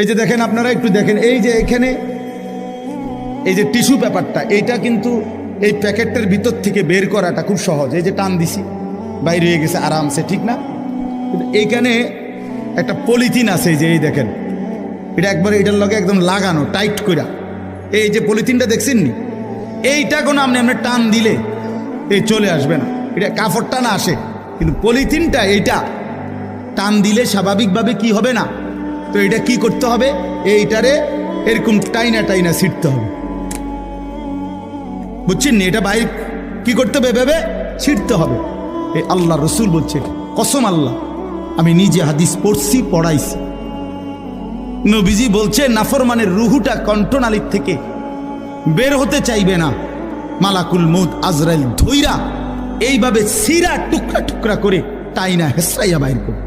এই যে দেখেন, আপনারা একটু দেখেন, এই যে এখানে এই যে টিস্যু পেপারটা, এইটা কিন্তু এই প্যাকেটটার ভিতর থেকে বের করাটা খুব সহজ। এই যে টান দিছি, বাইরে হয়ে গেছে আরামসে, ঠিক না? কিন্তু এইখানে একটা পলিথিন আছে, এই যে এই দেখেন, এটা একবারে এটার লগে একদম লাগানো টাইট কইরা। এই যে পলিথিনটা দেখছেন নি, এইটা কোনো আপনি টান দিলে এই চলে আসবে না, এটা কাপড়টা না আসে, কিন্তু পলিথিনটা এইটা টান দিলে স্বাভাবিকভাবে কি হবে না। তো এটা কি করতে হবে, এইটারে এরকম টাইনা টাইনা ছিটতে হবে, বুঝছেন নি? এটা বাইরে কি করতে হবে, ভেবে ছিটতে হবে। এই আল্লাহ রসুল বলছে, কসম আল্লাহ, আমি নিজে হাদিস পড়ছি, পড়াইছি। নবীজি বলছে, নাফরমানের রুহুটা কণ্ঠনালীর থেকে বের হতে চাইবে না, মালাকুল মউত আজরাইল ধইরা এইভাবে সিরা টুকরা টুকরা করে টাইনা হেসরাইয়া বাইর করে।